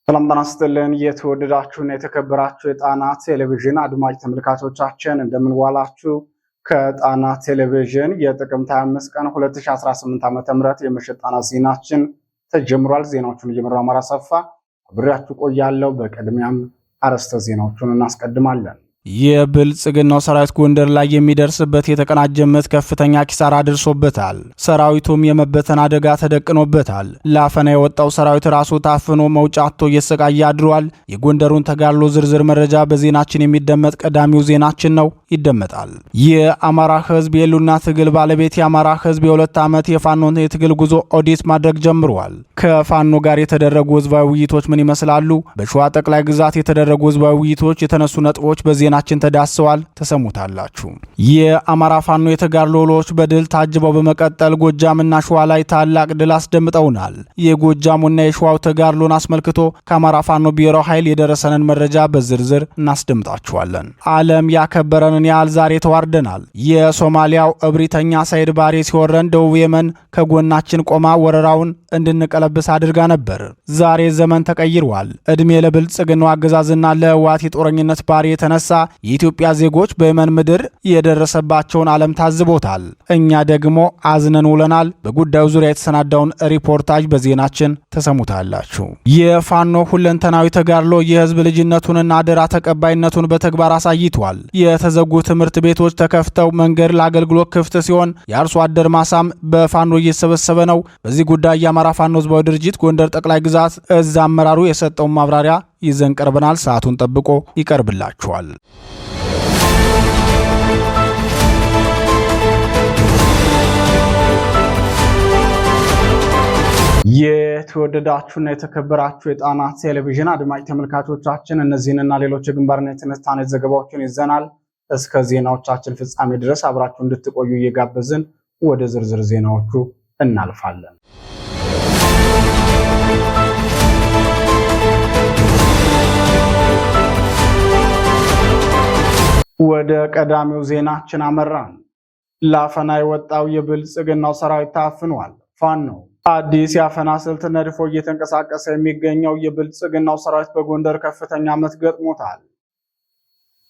ሰላም ጤና ይስጥልን። የተወደዳችሁና የተከበራችሁ የጣና ቴሌቪዥን አድማጭ ተመልካቾቻችን እንደምንዋላችሁ። ከጣና ቴሌቪዥን የጥቅምት 25 ቀን 2018 ዓ.ም የምሽት ጣና ዜናችን ተጀምሯል። ዜናዎቹን እየመራው አማራ ሰፋ አብሬያችሁ ቆያለሁ። በቅድሚያም አርዕስተ ዜናዎቹን እናስቀድማለን። የብልጽግናው ሰራዊት ጎንደር ላይ የሚደርስበት የተቀናጀ ምት ከፍተኛ ኪሳራ አድርሶበታል። ሰራዊቱም የመበተን አደጋ ተደቅኖበታል። ለአፈና የወጣው ሰራዊት ራሱ ታፍኖ መውጫ አጥቶ እየሰቃየ አድሯል። የጎንደሩን ተጋድሎ ዝርዝር መረጃ በዜናችን የሚደመጥ ቀዳሚው ዜናችን ነው፣ ይደመጣል። የአማራ ህዝብ የሉና ትግል ባለቤት የአማራ ህዝብ የሁለት ዓመት የፋኖን የትግል ጉዞ ኦዲት ማድረግ ጀምሯል። ከፋኖ ጋር የተደረጉ ህዝባዊ ውይይቶች ምን ይመስላሉ? በሸዋ ጠቅላይ ግዛት የተደረጉ ህዝባዊ ውይይቶች የተነሱ ነጥቦች በዜናችን ተዳስሰዋል፣ ተሰሙታላችሁ። የአማራ ፋኖ የተጋድሎ ውሎች በድል ታጅበው በመቀጠል ጎጃምና ሸዋ ላይ ታላቅ ድል አስደምጠውናል። የጎጃሙና የሸዋው ተጋድሎን አስመልክቶ ከአማራ ፋኖ ብሔራዊ ኃይል የደረሰንን መረጃ በዝርዝር እናስደምጣችኋለን። ዓለም ያከበረንን ያህል ዛሬ ተዋርደናል። የሶማሊያው እብሪተኛ ሳይድ ባሬ ሲወረን ደቡብ የመን ከጎናችን ቆማ ወረራውን እንድንቀለብስ አድርጋ ነበር። ዛሬ ዘመን ተቀይሯል። እድሜ ለብልጽግናው አገዛዝና ለህወሓት የጦረኝነት ባሬ የተነሳ የኢትዮጵያ ዜጎች በየመን ምድር የደረሰባቸውን ዓለም ታዝቦታል። እኛ ደግሞ አዝነን ውለናል። በጉዳዩ ዙሪያ የተሰናዳውን ሪፖርታጅ በዜናችን ተሰሙታላችሁ። የፋኖ ሁለንተናዊ ተጋድሎ የህዝብ ልጅነቱንና አደራ ተቀባይነቱን በተግባር አሳይቷል። የተዘጉ ትምህርት ቤቶች ተከፍተው መንገድ ለአገልግሎት ክፍት ሲሆን የአርሶ አደር ማሳም በፋኖ እየተሰበሰበ ነው። በዚህ ጉዳይ የአማራ ፋኖ ህዝባዊ ድርጅት ጎንደር ጠቅላይ ግዛት እዝ አመራሩ የሰጠውን ማብራሪያ ይዘን ቀርበናል። ሰዓቱን ጠብቆ ይቀርብላችኋል። የተወደዳችሁና የተከበራችሁ የጣና ቴሌቪዥን አድማጭ ተመልካቾቻችን እነዚህንና ሌሎች የግንባርና የትንታኔ ዘገባዎችን ይዘናል። እስከ ዜናዎቻችን ፍጻሜ ድረስ አብራችሁ እንድትቆዩ እየጋበዝን ወደ ዝርዝር ዜናዎቹ እናልፋለን። ወደ ቀዳሚው ዜናችን አመራን። ለአፈና የወጣው የብልጽግናው ሰራዊት ታፍኗል። ፋኖ አዲስ የአፈና ስልት ነድፎ እየተንቀሳቀሰ የሚገኘው የብልጽግናው ሰራዊት በጎንደር ከፍተኛ ምት ገጥሞታል።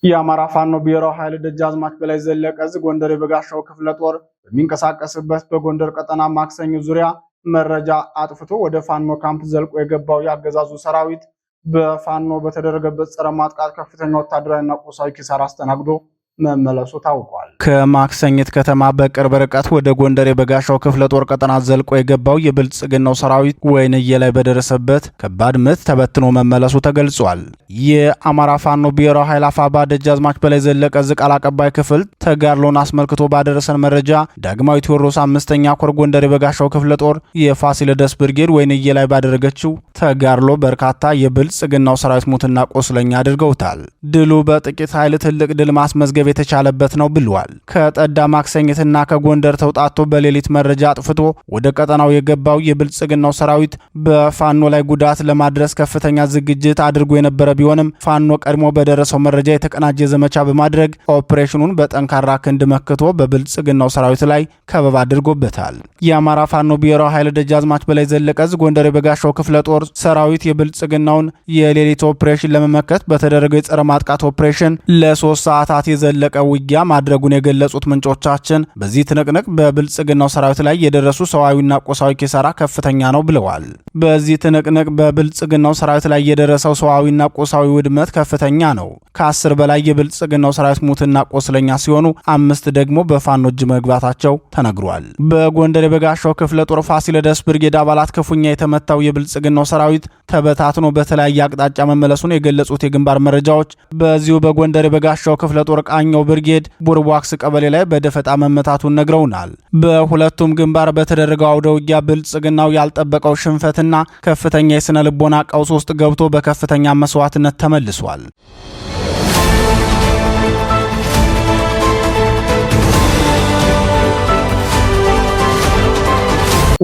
የአማራ ፋኖ ብሔራዊ ኃይል ደጃዝማች በላይ ዘለቀ ዕዝ ጎንደር የበጋሻው ክፍለ ጦር በሚንቀሳቀስበት በጎንደር ቀጠና ማክሰኞ ዙሪያ መረጃ አጥፍቶ ወደ ፋኖ ካምፕ ዘልቆ የገባው የአገዛዙ ሰራዊት በፋኖ በተደረገበት ጸረ ማጥቃት ከፍተኛ ወታደራዊና ቁሳዊ ኪሳራ አስተናግዶ መመለሱ ታውቋል። ከማክሰኝት ከተማ በቅርብ ርቀት ወደ ጎንደር የበጋሻው ክፍለ ጦር ቀጠና ዘልቆ የገባው የብልጽግናው ሰራዊት ወይንዬ ላይ በደረሰበት ከባድ ምት ተበትኖ መመለሱ ተገልጿል። የአማራ ፋኖ ብሔራዊ ኃይል አፋባ ደጃዝማች በላይ ዘለቀ ዕዝ ቃል አቀባይ ክፍል ተጋድሎን አስመልክቶ ባደረሰን መረጃ ዳግማዊ ቴዎድሮስ 5ኛ ኮር ጎንደር የበጋሻው ክፍለ ጦር የፋሲለደስ ብርጌድ ወይንዬ ላይ ባደረገችው ተጋድሎ በርካታ የብልጽግናው ሰራዊት ሙትና ቆስለኛ አድርገውታል። ድሉ በጥቂት ኃይል ትልቅ ድል ማስመዝገብ የተቻለበት ነው ብሏል። ከጠዳ ማክሰኝትና ከጎንደር ተውጣቶ በሌሊት መረጃ አጥፍቶ ወደ ቀጠናው የገባው የብልጽግናው ሰራዊት በፋኖ ላይ ጉዳት ለማድረስ ከፍተኛ ዝግጅት አድርጎ የነበረ ቢሆንም ፋኖ ቀድሞ በደረሰው መረጃ የተቀናጀ ዘመቻ በማድረግ ኦፕሬሽኑን በጠንካራ ክንድ መክቶ በብልጽግናው ሰራዊት ላይ ከበባ አድርጎበታል። የአማራ ፋኖ ብሔራዊ ኃይል ደጃዝማች በላይ ዘለቀ ዕዝ ጎንደር የበጋሻው ክፍለ ጦር ሰራዊት የብልጽግናውን የሌሊት ኦፕሬሽን ለመመከት በተደረገው የጸረ ማጥቃት ኦፕሬሽን ለ3 ሰዓታት ዘለቀ ውጊያ ማድረጉን የገለጹት ምንጮቻችን በዚህ ትንቅንቅ በብልጽግናው ሰራዊት ላይ የደረሱ ሰዋዊና ቆሳዊ ኪሳራ ከፍተኛ ነው ብለዋል። በዚህ ትንቅንቅ በብልጽግናው ሰራዊት ላይ የደረሰው ሰዋዊና ቆሳዊ ውድመት ከፍተኛ ነው። ከ10 በላይ የብልጽግናው ሰራዊት ሙትና ቆስለኛ ሲሆኑ 5 ደግሞ በፋኖ እጅ መግባታቸው ተነግሯል። በጎንደር የበጋሻው ክፍለ ጦር ፋሲለደስ ብርጌድ አባላት ክፉኛ የተመታው የብልጽግናው ሰራዊት ተበታትኖ በተለያየ አቅጣጫ መመለሱን የገለጹት የግንባር መረጃዎች በዚሁ በጎንደር የበጋሻው ክፍለ ጦር ቃኘው ብርጌድ ቡርቧክስ ቀበሌ ላይ በደፈጣ መመታቱን ነግረውናል። በሁለቱም ግንባር በተደረገው አውደ ውጊያ ብልጽግናው ያልጠበቀው ሽንፈትና ከፍተኛ የስነ ልቦና ቀውስ ውስጥ ገብቶ በከፍተኛ መስዋዕትነት ተመልሷል።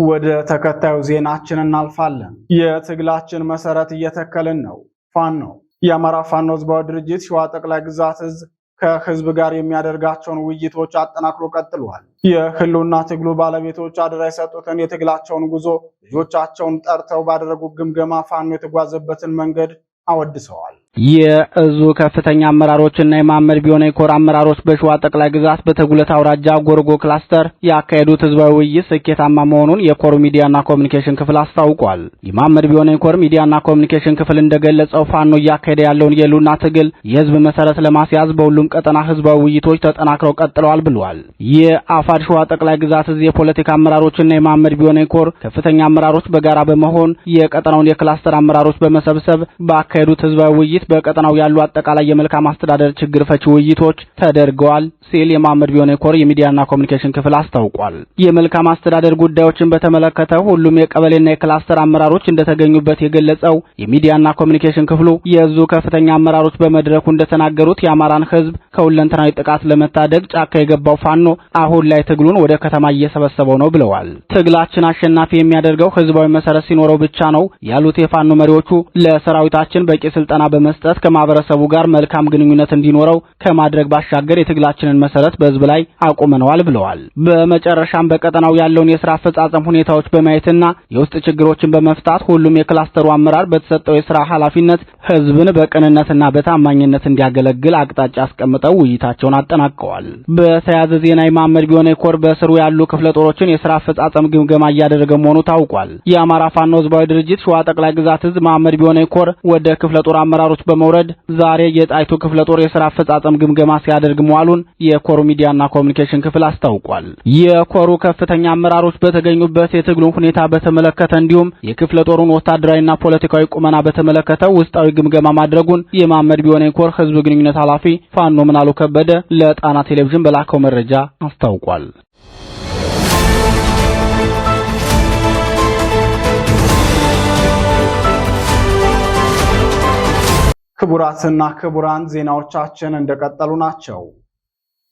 ወደ ተከታዩ ዜናችን እናልፋለን። የትግላችን መሰረት እየተከልን ነው። ፋኖ የአማራ ፋኖ ህዝባዊ ድርጅት ሸዋ ጠቅላይ ግዛት እዝ ከህዝብ ጋር የሚያደርጋቸውን ውይይቶች አጠናክሮ ቀጥሏል። የህልውና ትግሉ ባለቤቶች አደራ የሰጡትን የትግላቸውን ጉዞ ልጆቻቸውን ጠርተው ባደረጉት ግምገማ ፋኖ የተጓዘበትን መንገድ አወድሰዋል። የእዙ ከፍተኛ አመራሮችና የማመድ ቢሆነ ኮር አመራሮች በሸዋ ጠቅላይ ግዛት በተጉለት አውራጃ ጎርጎ ክላስተር ያካሄዱት ህዝባዊ ውይይት ስኬታማ መሆኑን የኮር ሚዲያና ኮሚኒኬሽን ክፍል አስታውቋል። የማመድ ቢሆነ ኮር ሚዲያና ኮሚኒኬሽን ክፍል እንደገለጸው ፋኖ እያካሄደ ያለውን የህልውና ትግል የህዝብ መሰረት ለማስያዝ በሁሉም ቀጠና ህዝባዊ ውይይቶች ተጠናክረው ቀጥለዋል ብለዋል። የአፋድ ሸዋ ጠቅላይ ግዛት እዝ የፖለቲካ አመራሮችና የማመድ ቢሆነ ኮር ከፍተኛ አመራሮች በጋራ በመሆን የቀጠናውን የክላስተር አመራሮች በመሰብሰብ ባካሄዱት ህዝባዊ ውይይት በቀጠናው ያሉ አጠቃላይ የመልካም አስተዳደር ችግር ፈቺ ውይይቶች ተደርገዋል ሲል የማመድ ቢሆነ ኮር የሚዲያና ኮሚኒኬሽን ክፍል አስታውቋል። የመልካም አስተዳደር ጉዳዮችን በተመለከተ ሁሉም የቀበሌና የክላስተር አመራሮች እንደተገኙበት የገለጸው የሚዲያና ኮሚኒኬሽን ክፍሉ የዙ ከፍተኛ አመራሮች በመድረኩ እንደተናገሩት የአማራን ህዝብ ከሁለንተናዊ ጥቃት ለመታደግ ጫካ የገባው ፋኖ አሁን ላይ ትግሉን ወደ ከተማ እየሰበሰበው ነው ብለዋል። ትግላችን አሸናፊ የሚያደርገው ህዝባዊ መሰረት ሲኖረው ብቻ ነው ያሉት የፋኖ መሪዎቹ ለሰራዊታችን በቂ ስልጠና በመስጠት ከማህበረሰቡ ጋር መልካም ግንኙነት እንዲኖረው ከማድረግ ባሻገር የትግላችንን መሰረት በህዝብ ላይ አቁመነዋል ብለዋል። በመጨረሻም በቀጠናው ያለውን የሥራ አፈጻጸም ሁኔታዎች በማየትና የውስጥ ችግሮችን በመፍታት ሁሉም የክላስተሩ አመራር በተሰጠው የሥራ ኃላፊነት ህዝብን በቅንነትና በታማኝነት እንዲያገለግል አቅጣጫ አስቀምጠው ውይይታቸውን አጠናቀዋል። በተያያዘ ዜና የማመድ ቢሆነ ኮር በስሩ ያሉ ክፍለ ጦሮችን የሥራ አፈጻጸም ግምገማ እያደረገ መሆኑ ታውቋል። የአማራ ፋኖ ህዝባዊ ድርጅት ሸዋ ጠቅላይ ግዛት እዝ ማመድ ቢሆነ ኮር ወደ ክፍለ ጦር አመራሮች በመውረድ ዛሬ የጣይቱ ክፍለ ጦር የሥራ አፈጻጸም ግምገማ ሲያደርግ መዋሉን የኮሩ ሚዲያና ኮሚኒኬሽን ክፍል አስታውቋል። የኮሩ ከፍተኛ አመራሮች በተገኙበት የትግሉን ሁኔታ በተመለከተ እንዲሁም የክፍለ ጦሩን ወታደራዊና ፖለቲካዊ ቁመና በተመለከተ ውስጣዊ ግምገማ ማድረጉን የማመድ ቢሆነ ኮር ህዝብ ግንኙነት ኃላፊ ፋኖ ምናሉ ከበደ ለጣና ቴሌቪዥን በላከው መረጃ አስታውቋል። ክቡራትና ክቡራን ዜናዎቻችን እንደቀጠሉ ናቸው።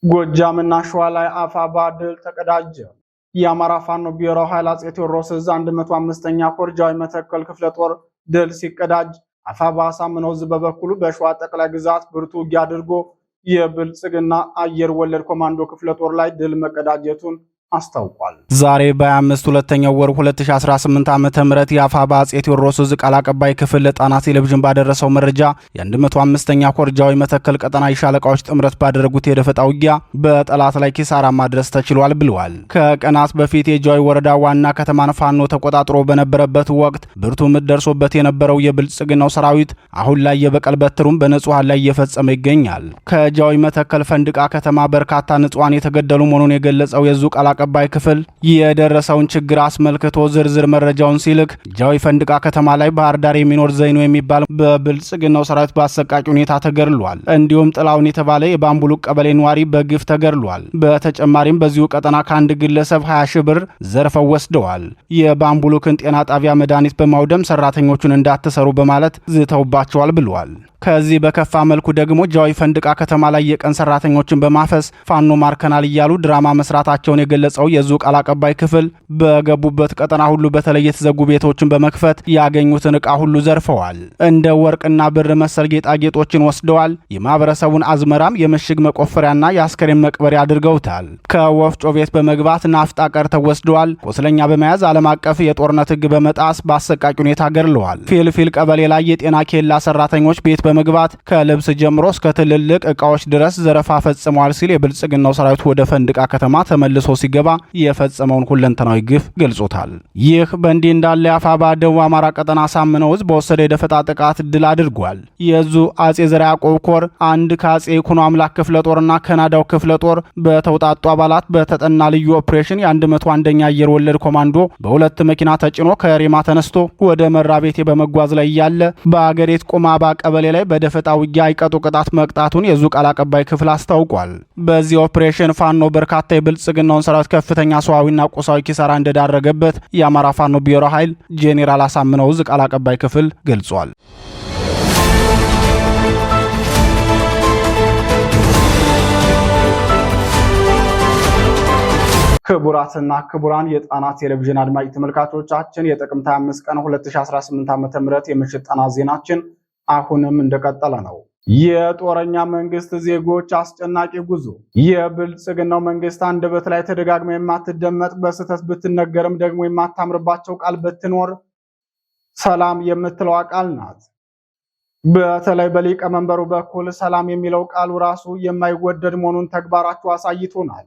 ጎጃምና ሸዋ ላይ አፋባ ድል ተቀዳጀ። የአማራ ፋኖ ብሔራዊ ኃይል አፄ ቴዎድሮስ ዕዝ 105ኛ ኮር ጃዊ መተከል ክፍለ ጦር ድል ሲቀዳጅ አፋባ አሳምነው ዕዝ በበኩሉ በሸዋ ጠቅላይ ግዛት ብርቱ ውጊያ አድርጎ የብልጽግና አየር ወለድ ኮማንዶ ክፍለ ጦር ላይ ድል መቀዳጀቱን አስታውቋል። ዛሬ በ25 ሁለተኛው ወር 2018 ዓ.ም የአፋባ አፄ ቴዎድሮስ ዕዝ ቃል አቀባይ ክፍል ለጣና ቴሌቪዥን ባደረሰው መረጃ የ105ኛ ኮር ጃዊ መተከል ቀጠና የሻለቃዎች ጥምረት ባደረጉት የደፈጣ ውጊያ በጠላት ላይ ኪሳራ ማድረስ ተችሏል ብለዋል። ከቀናት በፊት የጃዊ ወረዳ ዋና ከተማን ፋኖ ተቆጣጥሮ በነበረበት ወቅት ብርቱ ምት ደርሶበት የነበረው የብልጽግናው ሰራዊት አሁን ላይ የበቀል በትሩን በንጹሃን ላይ እየፈጸመ ይገኛል። ከጃዊ መተከል ፈንድቃ ከተማ በርካታ ንጹሃን የተገደሉ መሆኑን የገለጸው የዙ ቃል አቀባይ ክፍል የደረሰውን ችግር አስመልክቶ ዝርዝር መረጃውን ሲልክ ጃዊ ፈንድቃ ከተማ ላይ ባህር ዳር የሚኖር ዘይኖ የሚባል በብልጽግናው ሰራዊት በአሰቃቂ ሁኔታ ተገድሏል። እንዲሁም ጥላውን የተባለ የባምቡሉቅ ቀበሌ ነዋሪ በግፍ ተገድሏል። በተጨማሪም በዚሁ ቀጠና ከአንድ ግለሰብ 20 ሺህ ብር ዘርፈው ወስደዋል። የባምቡሉክን ጤና ጣቢያ መድኃኒት በማውደም ሰራተኞቹን እንዳትሰሩ በማለት ዝተውባቸዋል ብለዋል። ከዚህ በከፋ መልኩ ደግሞ ጃዊ ፈንድቃ ከተማ ላይ የቀን ሰራተኞችን በማፈስ ፋኖ ማርከናል እያሉ ድራማ መስራታቸውን የገለጸው የዙ ቃል አቀባይ ክፍል በገቡበት ቀጠና ሁሉ በተለይ የተዘጉ ቤቶችን በመክፈት ያገኙትን ዕቃ ሁሉ ዘርፈዋል። እንደ ወርቅና ብር መሰል ጌጣጌጦችን ወስደዋል። የማህበረሰቡን አዝመራም የምሽግ መቆፈሪያና የአስከሬን መቅበሪያ አድርገውታል። ከወፍጮ ቤት በመግባት ናፍጣ ቀርተው ወስደዋል። ቁስለኛ በመያዝ ዓለም አቀፍ የጦርነት ሕግ በመጣስ በአሰቃቂ ሁኔታ ገድለዋል። ፊልፊል ቀበሌ ላይ የጤና ኬላ ሰራተኞች ቤት በመግባት ከልብስ ጀምሮ እስከ ትልልቅ ዕቃዎች ድረስ ዘረፋ ፈጽመዋል ሲል የብልጽግናው ሰራዊት ወደ ፈንድቃ ከተማ ተመልሶ ሲገባ የፈጸመውን ሁለንተናዊ ግፍ ገልጾታል። ይህ በእንዲህ እንዳለ የአፋባ ደቡብ አማራ ቀጠና አሳምነው ዕዝ በወሰደ የደፈጣ ጥቃት ድል አድርጓል። የዙ አጼ ዘርዓ ያዕቆብ ኮር አንድ ከአጼ ይኩኖ አምላክ ክፍለ ጦርና ከናዳው ክፍለ ጦር በተውጣጡ አባላት በተጠና ልዩ ኦፕሬሽን የ101ኛ አየር ወለድ ኮማንዶ በሁለት መኪና ተጭኖ ከሬማ ተነስቶ ወደ መራቤቴ በመጓዝ ላይ እያለ በአገሬት ቁማባ ቀበሌ ላይ በደፈጣ ውጊያ አይቀጡ ቅጣት መቅጣቱን የዙ ቃል አቀባይ ክፍል አስታውቋል። በዚህ ኦፕሬሽን ፋኖ በርካታ የብልጽግናውን ሰራዊት ከፍተኛ ሰዋዊና ቁሳዊ ኪሳራ እንደዳረገበት የአማራ ፋኖ ብሔራዊ ኃይል ጄኔራል አሳምነው ዕዝ ቃል አቀባይ ክፍል ገልጿል። ክቡራትና ክቡራን የጣና ቴሌቪዥን አድማጭ ተመልካቾቻችን የጥቅምት 25 ቀን 2018 ዓ.ም የምሽት ጣና ዜናችን አሁንም እንደቀጠለ ነው። የጦረኛ መንግስት ዜጎች አስጨናቂ ጉዞ። የብልጽግናው መንግስት አንደበት ላይ ተደጋግማ የማትደመጥ በስህተት ብትነገርም ደግሞ የማታምርባቸው ቃል ብትኖር ሰላም የምትለዋ ቃል ናት። በተለይ በሊቀመንበሩ በኩል ሰላም የሚለው ቃሉ ራሱ የማይወደድ መሆኑን ተግባራቸው አሳይቶናል።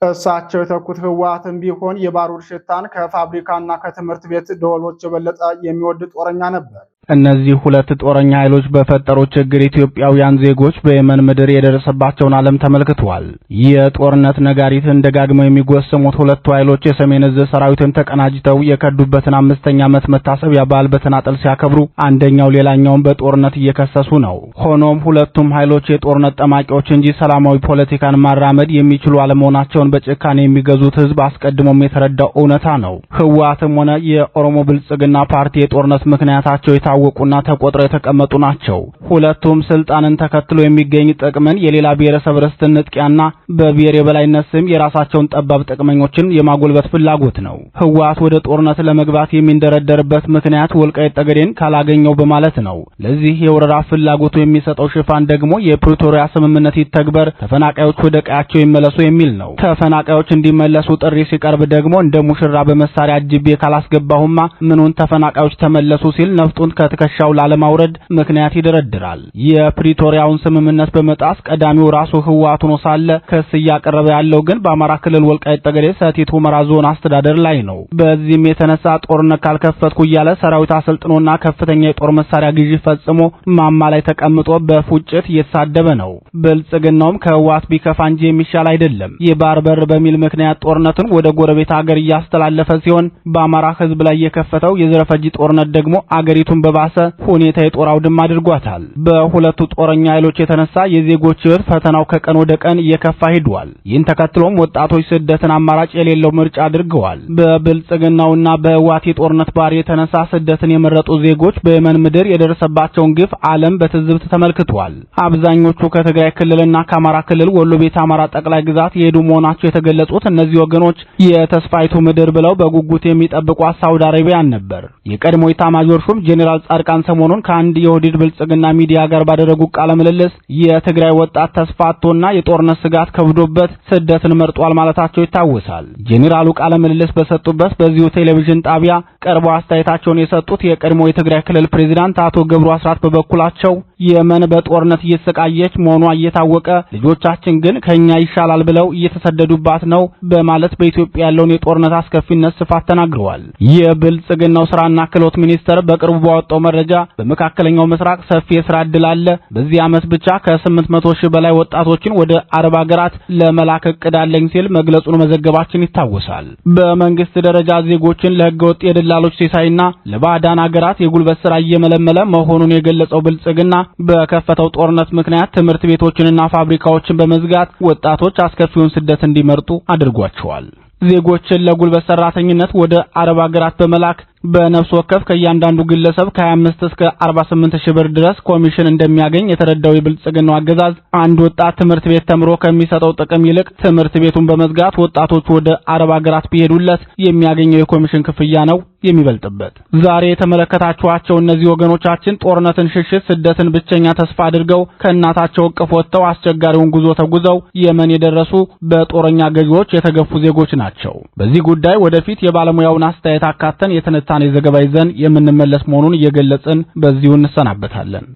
እሳቸው የተኩት ህወሓትም ቢሆን የባሩድ ሽታን ከፋብሪካና ከትምህርት ቤት ደወሎች የበለጠ የሚወድ ጦረኛ ነበር። እነዚህ ሁለት ጦረኛ ኃይሎች በፈጠሩት ችግር ኢትዮጵያውያን ዜጎች በየመን ምድር የደረሰባቸውን ዓለም ተመልክተዋል። የጦርነት ነጋሪትን ደጋግመው የሚጎሰሙት ሁለቱ ኃይሎች የሰሜን ዕዝ ሰራዊትን ተቀናጅተው የከዱበትን 5ኛ ዓመት መታሰቢያ በዓል በተናጠል ሲያከብሩ አንደኛው ሌላኛውን በጦርነት እየከሰሱ ነው። ሆኖም ሁለቱም ኃይሎች የጦርነት ጠማቂዎች እንጂ ሰላማዊ ፖለቲካን ማራመድ የሚችሉ አለመሆናቸውን በጭካኔ የሚገዙት ህዝብ አስቀድሞም የተረዳው እውነታ ነው። ህወሓትም ሆነ የኦሮሞ ብልጽግና ፓርቲ የጦርነት ምክንያታቸው ታወቁና ተቆጥረው የተቀመጡ ናቸው። ሁለቱም ስልጣንን ተከትሎ የሚገኝ ጥቅምን የሌላ ብሔረሰብ ርስትን ንጥቂያና በብሔር የበላይነት ስም የራሳቸውን ጠባብ ጥቅመኞችን የማጎልበት ፍላጎት ነው። ህወሓት ወደ ጦርነት ለመግባት የሚንደረደርበት ምክንያት ወልቃይት ጠገዴን ካላገኘው በማለት ነው። ለዚህ የወረራ ፍላጎቱ የሚሰጠው ሽፋን ደግሞ የፕሪቶሪያ ስምምነት ይተግበር፣ ተፈናቃዮች ወደ ቀያቸው ይመለሱ የሚል ነው። ተፈናቃዮች እንዲመለሱ ጥሪ ሲቀርብ ደግሞ እንደ ሙሽራ በመሳሪያ አጅቤ ካላስገባሁማ ምኑን ተፈናቃዮች ተመለሱ ሲል ነፍጡን ከትከሻው ላለማውረድ ምክንያት ይደረድራል። የፕሪቶሪያውን ስምምነት በመጣስ ቀዳሚው ራሱ ህወሓት ሆኖ ሳለ ክስ እያቀረበ ያለው ግን በአማራ ክልል ወልቃይት ጠገዴ ሰቲት ሁመራ ዞን አስተዳደር ላይ ነው። በዚህም የተነሳ ጦርነት ካልከፈትኩ እያለ ሰራዊት አሰልጥኖና ከፍተኛ የጦር መሳሪያ ግዢ ፈጽሞ ማማ ላይ ተቀምጦ በፉጭት እየተሳደበ ነው። ብልጽግናውም ከህወሓት ቢከፋ እንጂ የሚሻል አይደለም። የባህር በር በሚል ምክንያት ጦርነትን ወደ ጎረቤት ሀገር እያስተላለፈ ሲሆን በአማራ ህዝብ ላይ የከፈተው የዘረፈጅ ጦርነት ደግሞ አገሪቱን በባሰ ሁኔታ የጦር አውድማ አድርጓታል። በሁለቱ ጦረኛ ኃይሎች የተነሳ የዜጎች ህይወት ፈተናው ከቀን ወደ ቀን እየከፋ ሄዷል። ይህን ተከትሎም ወጣቶች ስደትን አማራጭ የሌለው ምርጫ አድርገዋል። በብልጽግናውና በህወሓት የጦርነት ባህሪ የተነሳ ስደትን የመረጡ ዜጎች በየመን ምድር የደረሰባቸውን ግፍ ዓለም በትዝብት ተመልክቷል። አብዛኞቹ ከትግራይ ክልልና ከአማራ ክልል ወሎ ቤት አማራ ጠቅላይ ግዛት የሄዱ መሆናቸው የተገለጹት እነዚህ ወገኖች የተስፋይቱ ምድር ብለው በጉጉት የሚጠብቋት ሳውዲ አረቢያን ነበር። የቀድሞ ኢታማዦር ሹም ጄኔራል ጻድቃን ሰሞኑን ከአንድ የኦህዴድ ብልጽግና ሚዲያ ጋር ባደረጉ ቃለ ምልልስ የትግራይ ወጣት ተስፋቶና የጦርነት ስጋት ከብዶበት ስደትን መርጧል ማለታቸው ይታወሳል። ጄኔራሉ ቃለ ምልልስ በሰጡበት በዚሁ ቴሌቪዥን ጣቢያ ቀርበው አስተያየታቸውን የሰጡት የቀድሞ የትግራይ ክልል ፕሬዝዳንት አቶ ገብሩ አስራት በበኩላቸው የመን በጦርነት እየተሰቃየች መሆኗ እየታወቀ ልጆቻችን ግን ከኛ ይሻላል ብለው እየተሰደዱባት ነው በማለት በኢትዮጵያ ያለውን የጦርነት አስከፊነት ስፋት ተናግረዋል። የብልጽግናው ስራና ክህሎት ሚኒስቴር በቅርቡ ባወጣው መረጃ በመካከለኛው ምስራቅ ሰፊ የሥራ ዕድል አለ፣ በዚህ ዓመት ብቻ ከ800 ሺህ በላይ ወጣቶችን ወደ አረብ ሀገራት ለመላክ እቅድ አለኝ ሲል መግለጹን መዘገባችን ይታወሳል። በመንግስት ደረጃ ዜጎችን ለህገወጥ የደላሎች ሲሳይና ለባዕዳን ሀገራት የጉልበት ሥራ እየመለመለ መሆኑን የገለጸው ብልጽግና በከፈተው ጦርነት ምክንያት ትምህርት ቤቶችንና ፋብሪካዎችን በመዝጋት ወጣቶች አስከፊውን ስደት እንዲመርጡ አድርጓቸዋል። ዜጎችን ለጉልበት ሰራተኝነት ወደ አረብ ሀገራት በመላክ በነፍስ ወከፍ ከእያንዳንዱ ግለሰብ ከ25 እስከ 48 ሺህ ብር ድረስ ኮሚሽን እንደሚያገኝ የተረዳው የብልጽግናው አገዛዝ አንድ ወጣት ትምህርት ቤት ተምሮ ከሚሰጠው ጥቅም ይልቅ ትምህርት ቤቱን በመዝጋት ወጣቶች ወደ አረብ ሀገራት ቢሄዱለት የሚያገኘው የኮሚሽን ክፍያ ነው የሚበልጥበት። ዛሬ የተመለከታችኋቸው እነዚህ ወገኖቻችን ጦርነትን ሽሽት፣ ስደትን ብቸኛ ተስፋ አድርገው ከእናታቸው እቅፍ ወጥተው አስቸጋሪውን ጉዞ ተጉዘው የመን የደረሱ በጦረኛ ገዢዎች የተገፉ ዜጎች ናቸው። በዚህ ጉዳይ ወደፊት የባለሙያውን አስተያየት አካተን የትንታኔ ዘገባ ይዘን የምንመለስ መሆኑን እየገለጽን በዚሁ እንሰናበታለን።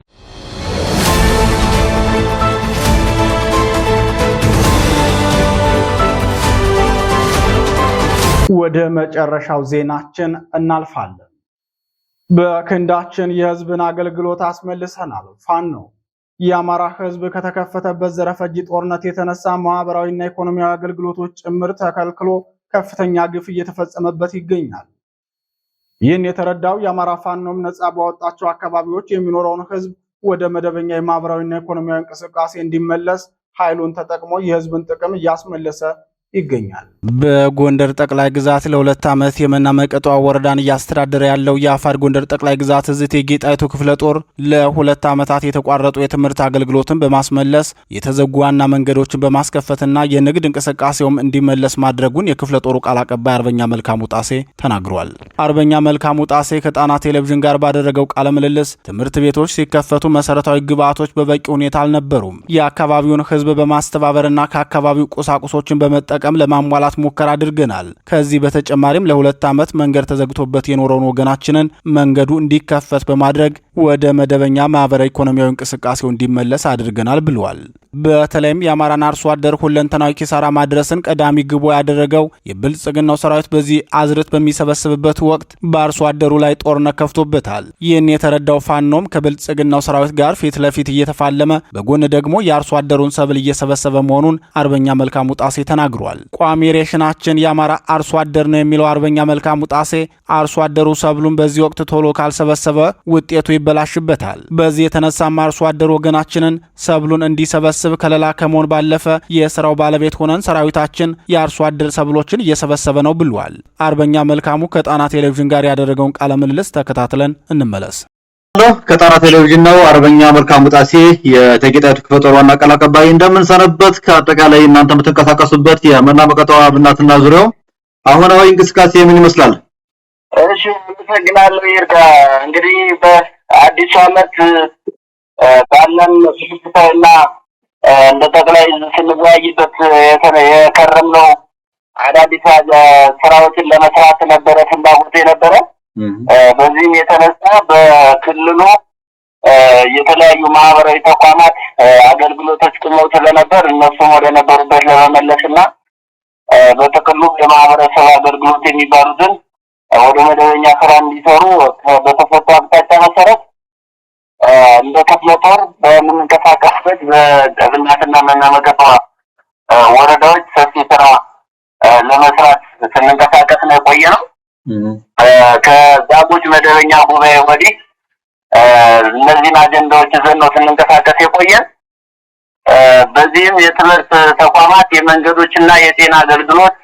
ወደ መጨረሻው ዜናችን እናልፋለን። በክንዳችን የህዝብን አገልግሎት አስመልሰናል። ፋኖ የአማራ ህዝብ ከተከፈተበት ዘረፈጅ ጦርነት የተነሳ ማህበራዊና ኢኮኖሚያዊ አገልግሎቶች ጭምር ተከልክሎ ከፍተኛ ግፍ እየተፈጸመበት ይገኛል። ይህን የተረዳው የአማራ ፋኖም ነጻ ባወጣቸው አካባቢዎች የሚኖረውን ህዝብ ወደ መደበኛ የማህበራዊና ኢኮኖሚያዊ እንቅስቃሴ እንዲመለስ ኃይሉን ተጠቅሞ የህዝብን ጥቅም እያስመለሰ ይገኛል። በጎንደር ጠቅላይ ግዛት ለ2 ዓመት የመና መቀጠዋ ወረዳን እያስተዳደረ ያለው የአፋድ ጎንደር ጠቅላይ ግዛት እዝ እቴጌ ጣይቱ ክፍለ ጦር ለ2 ዓመታት የተቋረጡ የትምህርት አገልግሎትን በማስመለስ የተዘጉ ዋና መንገዶችን በማስከፈትና የንግድ እንቅስቃሴውም እንዲመለስ ማድረጉን የክፍለ ጦሩ ቃል አቀባይ አርበኛ መልካሙ ጣሴ ተናግሯል። አርበኛ መልካሙ ጣሴ ከጣና ቴሌቪዥን ጋር ባደረገው ቃለ ምልልስ ትምህርት ቤቶች ሲከፈቱ መሰረታዊ ግብዓቶች በበቂ ሁኔታ አልነበሩም። የአካባቢውን ሕዝብ በማስተባበርና ከአካባቢው ቁሳቁሶችን በመጠቀም ለማሟላት ሙከራ አድርገናል። ከዚህ በተጨማሪም ለ2 ዓመት መንገድ ተዘግቶበት የኖረውን ወገናችንን መንገዱ እንዲከፈት በማድረግ ወደ መደበኛ ማህበራዊ ኢኮኖሚያዊ እንቅስቃሴው እንዲመለስ አድርገናል ብለዋል። በተለይም የአማራን አርሶ አደር ሁለንተናዊ ኪሳራ ማድረስን ቀዳሚ ግቡ ያደረገው የብልጽግናው ሰራዊት በዚህ አዝርት በሚሰበስብበት ወቅት በአርሶ አደሩ ላይ ጦርነት ከፍቶበታል። ይህን የተረዳው ፋኖም ከብልጽግናው ሰራዊት ጋር ፊት ለፊት እየተፋለመ በጎን ደግሞ የአርሶ አደሩን ሰብል እየሰበሰበ መሆኑን አርበኛ መልካሙ ጣሴ ተናግሯል። ቋሚ ሬሽናችን የአማራ አርሶ አደር ነው የሚለው አርበኛ መልካሙ ጣሴ አርሶ አደሩ ሰብሉን በዚህ ወቅት ቶሎ ካልሰበሰበ ውጤቱ ይበላሽበታል። በዚህ የተነሳም አርሶ አደር ወገናችንን ሰብሉን እንዲሰበስብ ከለላ ከመሆን ባለፈ የስራው ባለቤት ሆነን ሰራዊታችን የአርሶ አደር ሰብሎችን እየሰበሰበ ነው ብሏል። አርበኛ መልካሙ ከጣና ቴሌቪዥን ጋር ያደረገውን ቃለ ምልልስ ተከታትለን እንመለስ። ከጣና ቴሌቪዥን ነው። አርበኛ መልካሙ ጣሴ የእቴጌ ጣይቱ ክፍለ ጦር ዋና ቃል አቀባይ፣ እንደምንሰነበት ከአጠቃላይ እናንተ የምትንቀሳቀሱበት የመና መቀጠዋ ብናትና ዙሪያው አሁናዊ እንቅስቃሴ ምን ይመስላል? እሺ፣ አመሰግናለሁ ይርጋ። እንግዲህ በአዲሱ ዓመት ባለን ፍልስፍናና እንደ ጠቅላይ ስንወያይበት የከረምነው አዳዲስ ስራዎችን ለመስራት ነበረ ፍላጎት የነበረ። በዚህም የተነሳ በክልሉ የተለያዩ ማህበራዊ ተቋማት አገልግሎቶች ቆመው ስለነበር እነሱም ወደ ነበሩበት ለመመለስና በጥቅሉ የማህበረሰብ አገልግሎት የሚባሉትን ወደ መደበኛ ስራ እንዲሰሩ በተሰጠው አቅጣጫ መሰረት እንደ ክፍለ ጦር በምንንቀሳቀስበት በእብናትና መና መቀጠዋ ወረዳዎች ሰፊ ስራ ለመስራት ስንንቀሳቀስ ነው የቆየ ነው። ከዛጎች መደበኛ ጉባኤ ወዲህ እነዚህን አጀንዳዎች ይዘን ነው ስንንቀሳቀስ የቆየን። በዚህም የትምህርት ተቋማት የመንገዶችና የጤና አገልግሎት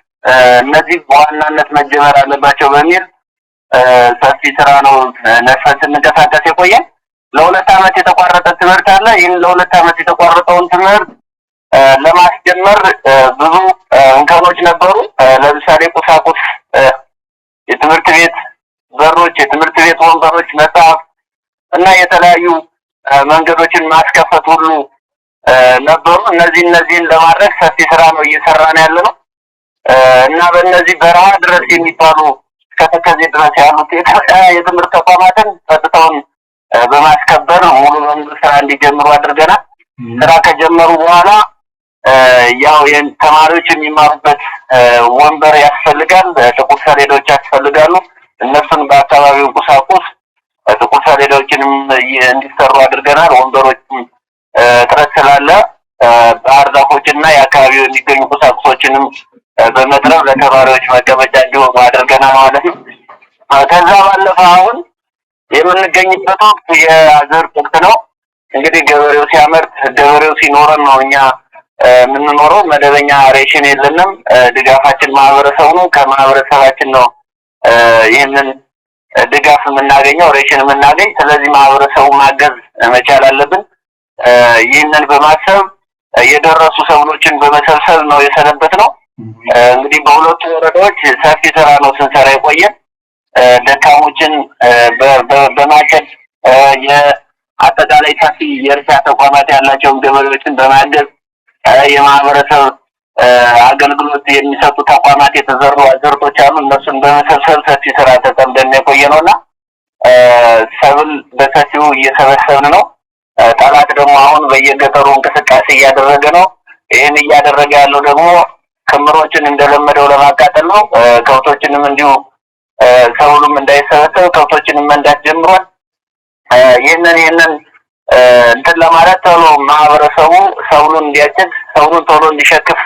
እነዚህ በዋናነት መጀመር አለባቸው በሚል ሰፊ ስራ ነው ነፈስ ስንንቀሳቀስ የቆየን። ለ2 ዓመት የተቋረጠ ትምህርት አለ። ይህን ለ2 ዓመት የተቋረጠውን ትምህርት ለማስጀመር ብዙ እንከኖች ነበሩ። ለምሳሌ ቁሳቁስ፣ የትምህርት ቤት በሮች፣ የትምህርት ቤት ወንበሮች፣ መጽሐፍ እና የተለያዩ መንገዶችን ማስከፈት ሁሉ ነበሩ። እነዚህን ለማድረግ ሰፊ ስራ ነው እየሰራን ያለ ነው እና በእነዚህ በረሃ ድረስ የሚባሉ ከተከዜ ድረስ ያሉት የትምህርት ተቋማትን ጸጥታውን በማስከበር ሙሉ በሙሉ ስራ እንዲጀምሩ አድርገናል። ስራ ከጀመሩ በኋላ ያው ተማሪዎች የሚማሩበት ወንበር ያስፈልጋል፣ ጥቁር ሰሌዳዎች ያስፈልጋሉ። እነሱን በአካባቢው ቁሳቁስ ጥቁር ሰሌዳዎችንም እንዲሰሩ አድርገናል። ወንበሮችም እጥረት ስላለ ባህር ዛፎችና የአካባቢው የሚገኙ ቁሳቁሶችንም በመጥረብ ለተማሪዎች መቀመጫ እንዲሆኑ አድርገናል ማለት ነው። ከዛ ባለፈ አሁን የምንገኝበት ወቅት የአዝርት ወቅት ነው። እንግዲህ ገበሬው ሲያመርት ገበሬው ሲኖረን ነው እኛ የምንኖረው። መደበኛ ሬሽን የለንም። ድጋፋችን ማህበረሰቡ ነው። ከማህበረሰባችን ነው ይህንን ድጋፍ የምናገኘው፣ ሬሽን የምናገኝ። ስለዚህ ማህበረሰቡ ማገዝ መቻል አለብን። ይህንን በማሰብ የደረሱ ሰብሎችን በመሰብሰብ ነው የሰነበት ነው። እንግዲህ በሁለቱ ወረዳዎች ሰፊ ስራ ነው ስንሰራ የቆየን። ደካሞችን በማገዝ የአጠቃላይ ሰፊ የእርሻ ተቋማት ያላቸውን ገበሬዎችን በማገዝ የማህበረሰብ አገልግሎት የሚሰጡ ተቋማት የተዘሩ አዝርቶች አሉ። እነሱን በመሰብሰብ ሰፊ ስራ ተጠምደን የቆየ ነውና ሰብል በሰፊው እየሰበሰብን ነው። ጠላት ደግሞ አሁን በየገጠሩ እንቅስቃሴ እያደረገ ነው። ይህን እያደረገ ያለው ደግሞ ክምሮችን እንደለመደው ለማቃጠል ነው። ከብቶችንም እንዲሁ ሰብሉም እንዳይሰበሰብ ከብቶችንም መንዳት ጀምሯል። ይህንን እንትን ለማለት ቶሎ ማህበረሰቡ ሰብሉን እንዲያጭድ ሰብሉን ቶሎ እንዲሸክፍ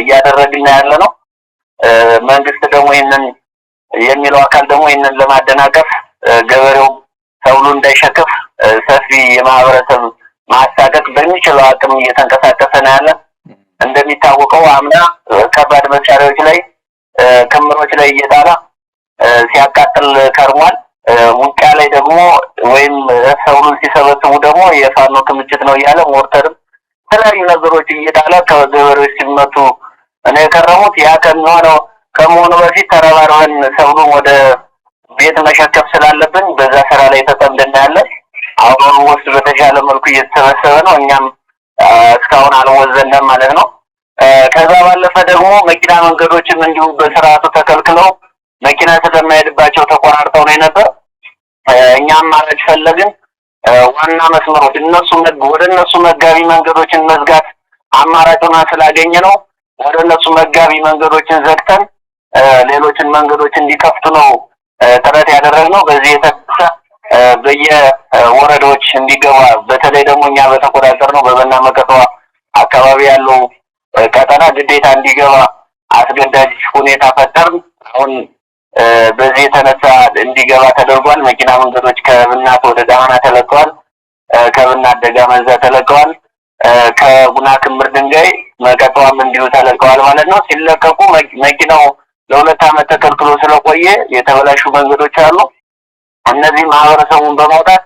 እያደረግን ያለ ነው። መንግስት ደግሞ ይህንን የሚለው አካል ደግሞ ይህንን ለማደናቀፍ ገበሬው ሰብሉን እንዳይሸክፍ ሰፊ የማህበረሰብ ማስታጠቅ በሚችለው አቅም እየተንቀሳቀሰ ነው ያለ። እንደሚታወቀው አምና ከባድ መሳሪያዎች ላይ ክምሮች ላይ እየጣላ ሲያቃጥል ከርሟል። ውቂያ ላይ ደግሞ ወይም ሰውን ሲሰበስቡ ደግሞ የፋኖ ክምችት ነው እያለ ሞርተርም የተለያዩ ነገሮች እየጣለ ከገበሬዎች ሲመቱ እኔ የከረሙት ያ ከመሆኑ በፊት ተረባርበን ሰብሉን ወደ ቤት መሸከፍ ስላለብን በዛ ስራ ላይ ተጠምደን ያለን አሁን ወስድ በተሻለ መልኩ እየተሰበሰበ ነው። እኛም እስካሁን አልወዘንም ማለት ነው። ከዛ ባለፈ ደግሞ መኪና መንገዶችም እንዲሁ በስርዓቱ ተከልክለው መኪና ስለማይሄድባቸው ተቆራርጠው ነው የነበር። እኛም አማራጭ ፈለግን። ዋና መስመሮች ወደ እነሱ መጋቢ መንገዶችን መዝጋት አማራጭና ስላገኘ ነው ወደ እነሱ መጋቢ መንገዶችን ዘግተን ሌሎችን መንገዶች እንዲከፍቱ ነው ጥረት ያደረግነው። በዚህ የተነሳ በየወረዳዎች እንዲገባ በተለይ ደግሞ እኛ በተቆጣጠር ነው በበና መቀጠዋ አካባቢ ያለው ቀጠና ግዴታ እንዲገባ አስገዳጅ ሁኔታ ፈጠርን። አሁን በዚህ የተነሳ እንዲገባ ተደርጓል። መኪና መንገዶች ከብናት ወደ ዳህና ተለቀዋል። ከብናት ደጋመዛ ተለቀዋል። ከጉና ክምር ድንጋይ መቀጠዋም እንዲሁ ተለቀዋል ማለት ነው። ሲለቀቁ መኪናው ለ2 ዓመት ተከልክሎ ስለቆየ የተበላሹ መንገዶች አሉ። እነዚህ ማህበረሰቡን በማውጣት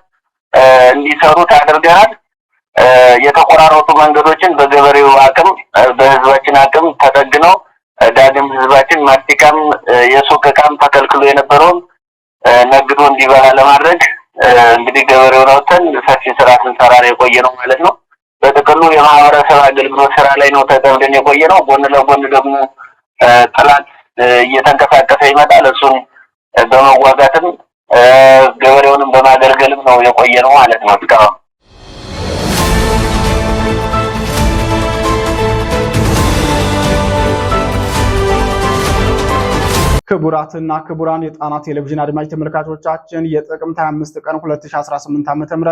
እንዲሰሩ ታደርገናል። የተቆራረጡ መንገዶችን በገበሬው አቅም በህዝባችን አቅም ተጠግነው ዳግም ህዝባችን ማስቲካም የሱቅ ዕቃም ተከልክሎ የነበረውን ነግዶ እንዲበላ ለማድረግ እንግዲህ ገበሬውን አውጥተን ሰፊ ስራ ስንሰራ ነው የቆየ ነው ማለት ነው። በጥቅሉ የማህበረሰብ አገልግሎት ስራ ላይ ነው ተጠምደን የቆየ ነው። ጎን ለጎን ደግሞ ጥላት እየተንቀሳቀሰ ይመጣል። እሱን በመዋጋትም ገበሬውንም በማገልገልም ነው የቆየ ነው ማለት ነው እስካሁን። ክቡራትና ክቡራን የጣና ቴሌቪዥን አድማጭ ተመልካቾቻችን የጥቅምት 25 ቀን 2018 ዓ.ም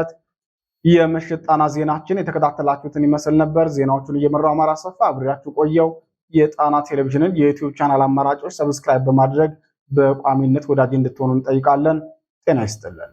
የምሽት ጣና ዜናችን የተከታተላችሁትን ይመስል ነበር። ዜናዎቹን እየመራው አማራ ሰፋ አብሬያችሁ ቆየው። የጣና ቴሌቪዥንን የዩቲዩብ ቻናል አማራጮች ሰብስክራይብ በማድረግ በቋሚነት ወዳጅ እንድትሆኑ እንጠይቃለን። ጤና ይስጥልን።